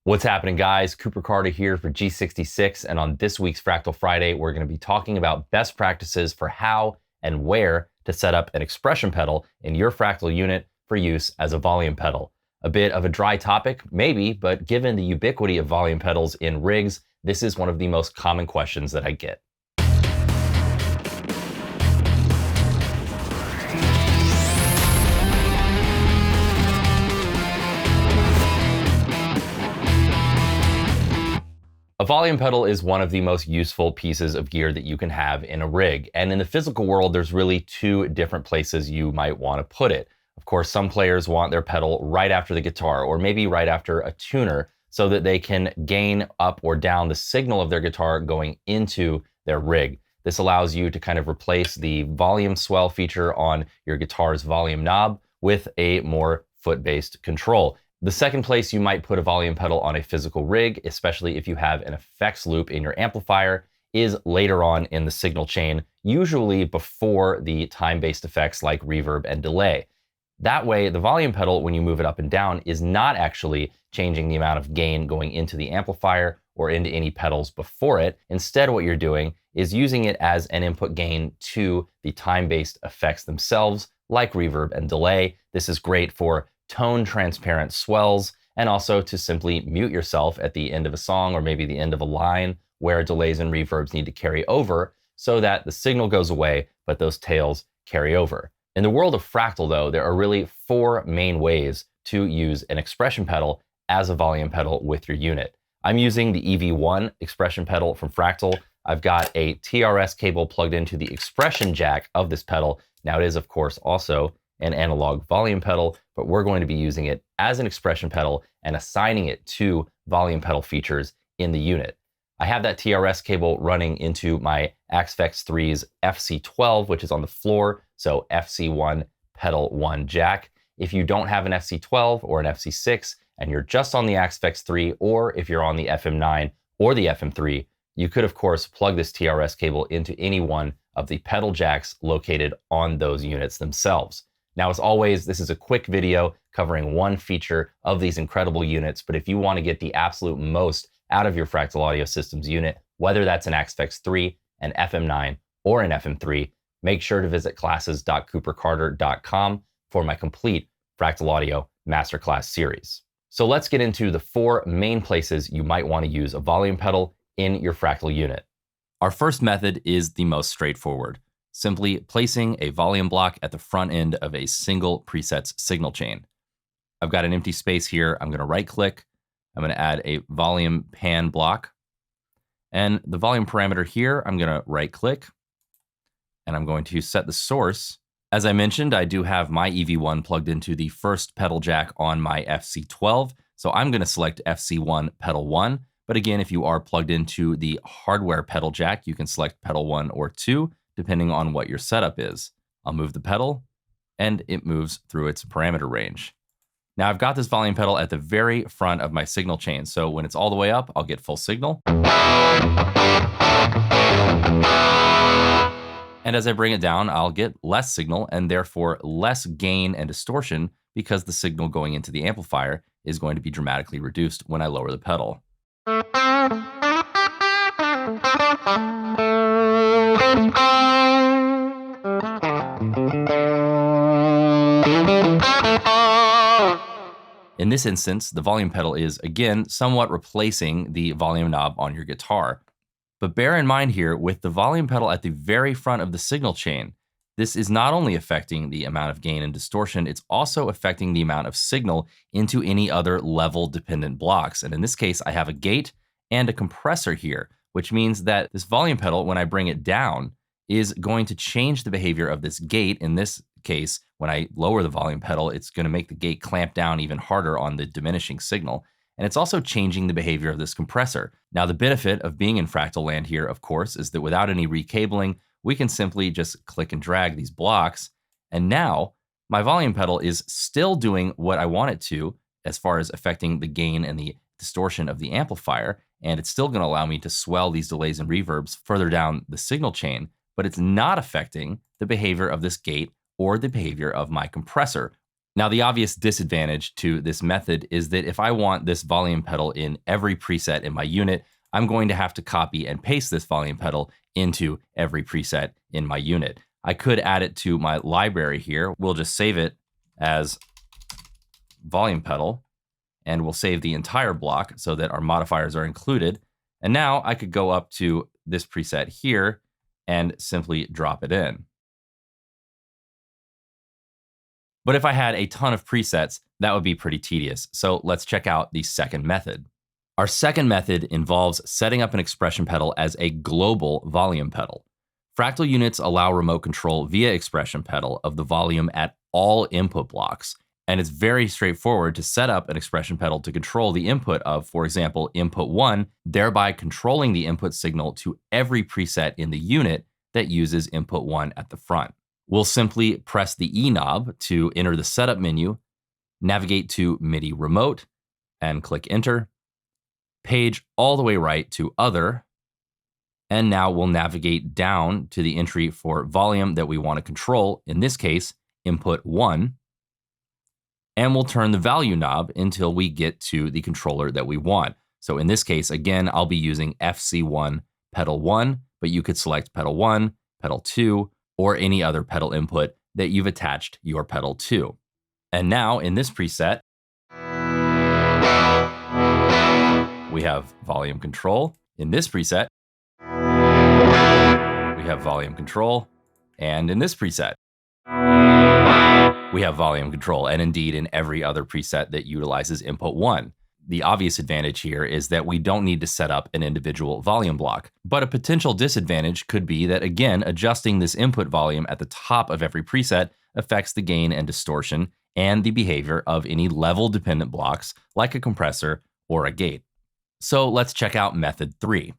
What's happening, guys? Cooper Carter here for G66, and on this week's Fractal Friday, we're going to be talking about best practices for how and where to set up an expression pedal in your Fractal unit for use as a volume pedal. A bit of a dry topic, maybe, but given the ubiquity of volume pedals in rigs, this is one of the most common questions that I get. A volume pedal is one of the most useful pieces of gear that you can have in a rig. And in the physical world, there's really two different places you might want to put it. Of course, some players want their pedal right after the guitar, or maybe right after a tuner, so that they can gain up or down the signal of their guitar going into their rig. This allows you to kind of replace the volume swell feature on your guitar's volume knob with a more foot-based control. The second place you might put a volume pedal on a physical rig, especially if you have an effects loop in your amplifier, is later on in the signal chain, usually before the time-based effects like reverb and delay. That way, the volume pedal, when you move it up and down, is not actually changing the amount of gain going into the amplifier or into any pedals before it. Instead, what you're doing is using it as an input gain to the time-based effects themselves, like reverb and delay. This is great for tone transparent swells, and also to simply mute yourself at the end of a song or maybe the end of a line where delays and reverbs need to carry over so that the signal goes away, but those tails carry over. In the world of Fractal, though, there are really four main ways to use an expression pedal as a volume pedal with your unit. I'm using the EV1 expression pedal from Fractal. I've got a TRS cable plugged into the expression jack of this pedal. Now it is, of course, also an analog volume pedal, but we're going to be using it as an expression pedal and assigning it to volume pedal features in the unit. I have that TRS cable running into my Axe 3's FC12, which is on the floor, so FC1 pedal 1 jack. If you don't have an FC12 or an FC6 and you're just on the Axe 3, or if you're on the FM9 or the FM3, you could of course plug this TRS cable into any one of the pedal jacks located on those units themselves. Now, as always, this is a quick video covering one feature of these incredible units, but if you want to get the absolute most out of your Fractal Audio Systems unit, whether that's an Axe 3, an FM9, or an FM3, make sure to visit classes.coopercarter.com for my complete Fractal Audio Masterclass series. So let's get into the four main places you might want to use a volume pedal in your Fractal unit. Our first method is the most straightforward. Simply placing a volume block at the front end of a single preset's signal chain. I've got an empty space here. I'm going to right click. I'm going to add a volume pan block. And the volume parameter here, I'm going to right click. And I'm going to set the source. As I mentioned, I do have my EV1 plugged into the first pedal jack on my FC12. So I'm going to select FC1 pedal 1. But again, if you are plugged into the hardware pedal jack, you can select pedal 1 or 2. Depending on what your setup is. I'll move the pedal and it moves through its parameter range. Now I've got this volume pedal at the very front of my signal chain. So when it's all the way up, I'll get full signal. And as I bring it down, I'll get less signal and therefore less gain and distortion because the signal going into the amplifier is going to be dramatically reduced when I lower the pedal. In this instance, the volume pedal is, again, somewhat replacing the volume knob on your guitar. But bear in mind here, with the volume pedal at the very front of the signal chain, this is not only affecting the amount of gain and distortion, it's also affecting the amount of signal into any other level-dependent blocks. And in this case, I have a gate and a compressor here, which means that this volume pedal, when I bring it down, is going to change the behavior of this gate. In this case, when I lower the volume pedal, it's going to make the gate clamp down even harder on the diminishing signal. And it's also changing the behavior of this compressor. Now, the benefit of being in Fractal land here, of course, is that without any recabling, we can simply just click and drag these blocks. And now my volume pedal is still doing what I want it to as far as affecting the gain and the distortion of the amplifier. And it's still going to allow me to swell these delays and reverbs further down the signal chain, but it's not affecting the behavior of this gate or the behavior of my compressor. Now, the obvious disadvantage to this method is that if I want this volume pedal in every preset in my unit, I'm going to have to copy and paste this volume pedal into every preset in my unit. I could add it to my library here. We'll just save it as volume pedal, and we'll save the entire block so that our modifiers are included. And now I could go up to this preset here and simply drop it in. But if I had a ton of presets, that would be pretty tedious. So let's check out the second method. Our second method involves setting up an expression pedal as a global volume pedal. Fractal units allow remote control via expression pedal of the volume at all input blocks. And it's very straightforward to set up an expression pedal to control the input of, for example, input 1, thereby controlling the input signal to every preset in the unit that uses input 1 at the front. We'll simply press the E knob to enter the setup menu, navigate to MIDI remote, and click enter. Page all the way right to other, and now we'll navigate down to the entry for volume that we want to control, in this case, input 1, and we'll turn the value knob until we get to the controller that we want. So in this case, again, I'll be using FC1 pedal 1, but you could select pedal 1, pedal 2, or any other pedal input that you've attached your pedal to. And now in this preset, we have volume control. In this preset, we have volume control. And in this preset, we have volume control. And indeed, in every other preset that utilizes input 1. The obvious advantage here is that we don't need to set up an individual volume block. But a potential disadvantage could be that, again, adjusting this input volume at the top of every preset affects the gain and distortion and the behavior of any level-dependent blocks like a compressor or a gate. So let's check out method 3.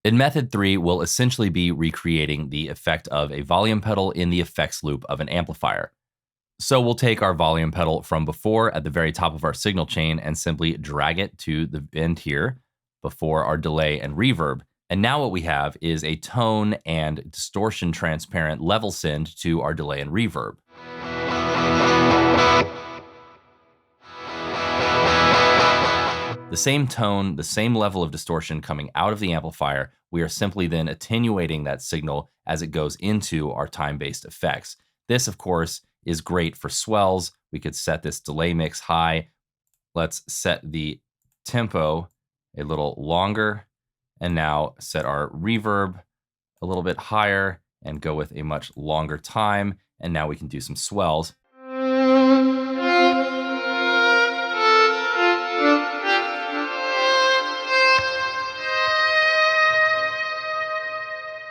In method 3, we'll essentially be recreating the effect of a volume pedal in the effects loop of an amplifier. So we'll take our volume pedal from before at the very top of our signal chain and simply drag it to the end here before our delay and reverb. And now what we have is a tone and distortion transparent level send to our delay and reverb. The same tone, the same level of distortion coming out of the amplifier, we are simply then attenuating that signal as it goes into our time-based effects. This, of course, is great for swells. We could set this delay mix high. Let's set the tempo a little longer, and now set our reverb a little bit higher and go with a much longer time. And now we can do some swells.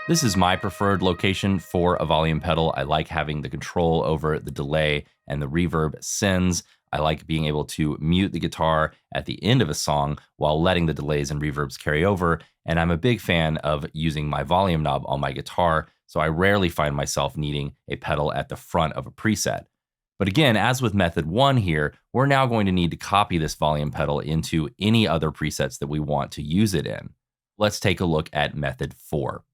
This is my preferred location for a volume pedal. I like having the control over the delay and the reverb sends. I like being able to mute the guitar at the end of a song while letting the delays and reverbs carry over. And I'm a big fan of using my volume knob on my guitar, so I rarely find myself needing a pedal at the front of a preset. But again, as with method 1 here, we're now going to need to copy this volume pedal into any other presets that we want to use it in. Let's take a look at method 4.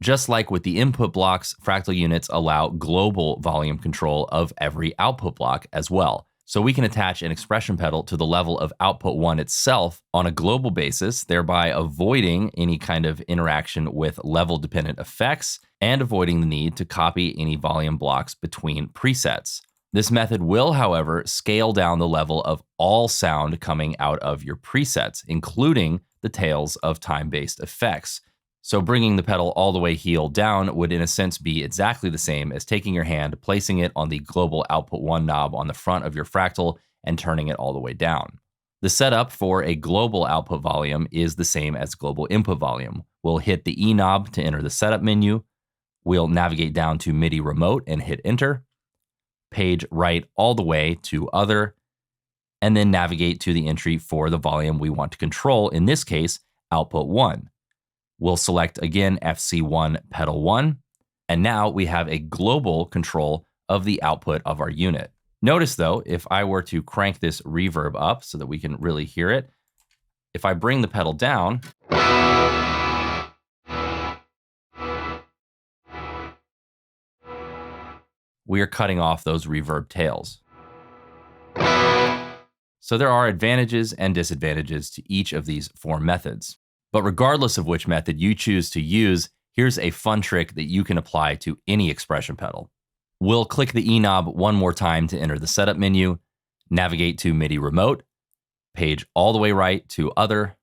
Just like with the input blocks, Fractal units allow global volume control of every output block as well. So we can attach an expression pedal to the level of output 1 itself on a global basis, thereby avoiding any kind of interaction with level-dependent effects and avoiding the need to copy any volume blocks between presets. This method will, however, scale down the level of all sound coming out of your presets, including the tails of time-based effects. So bringing the pedal all the way heel down would in a sense be exactly the same as taking your hand, placing it on the global output 1 knob on the front of your Fractal and turning it all the way down. The setup for a global output volume is the same as global input volume. We'll hit the E knob to enter the setup menu. We'll navigate down to MIDI remote and hit enter. Page right all the way to other, and then navigate to the entry for the volume we want to control, in this case, output 1. We'll select again FC1 pedal 1, and now we have a global control of the output of our unit. Notice though, if I were to crank this reverb up so that we can really hear it, if I bring the pedal down, we are cutting off those reverb tails. So there are advantages and disadvantages to each of these 4 methods. But regardless of which method you choose to use, here's a fun trick that you can apply to any expression pedal. We'll click the E knob one more time to enter the setup menu, navigate to MIDI remote, page all the way right to other,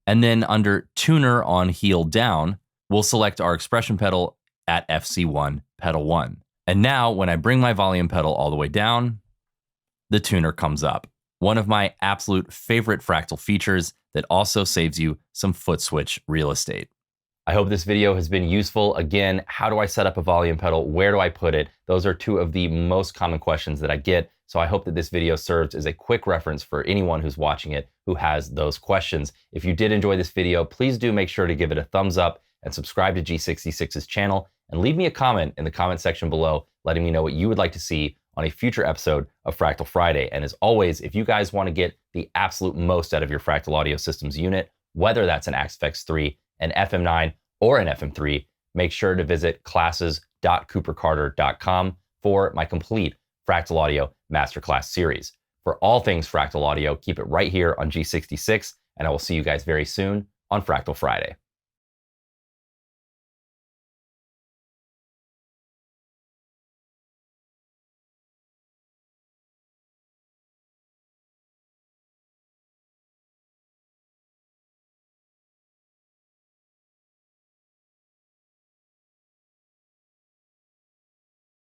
and then under tuner on heel down, we'll select our expression pedal at FC1 pedal 1. And now when I bring my volume pedal all the way down, the tuner comes up. One of my absolute favorite Fractal features that also saves you some foot switch real estate. I hope this video has been useful. Again, how do I set up a volume pedal? Where do I put it? Those are 2 of the most common questions that I get. So I hope that this video serves as a quick reference for anyone who's watching it who has those questions. If you did enjoy this video, please do make sure to give it a thumbs up and subscribe to G66's channel, and leave me a comment in the comment section below letting me know what you would like to see on a future episode of Fractal Friday. And as always, if you guys want to get the absolute most out of your Fractal Audio Systems unit, whether that's an Axe-Fx 3, an FM9, or an FM3, make sure to visit classes.coopercarter.com for my complete Fractal Audio Masterclass series. For all things Fractal Audio, keep it right here on G66, and I will see you guys very soon on Fractal Friday.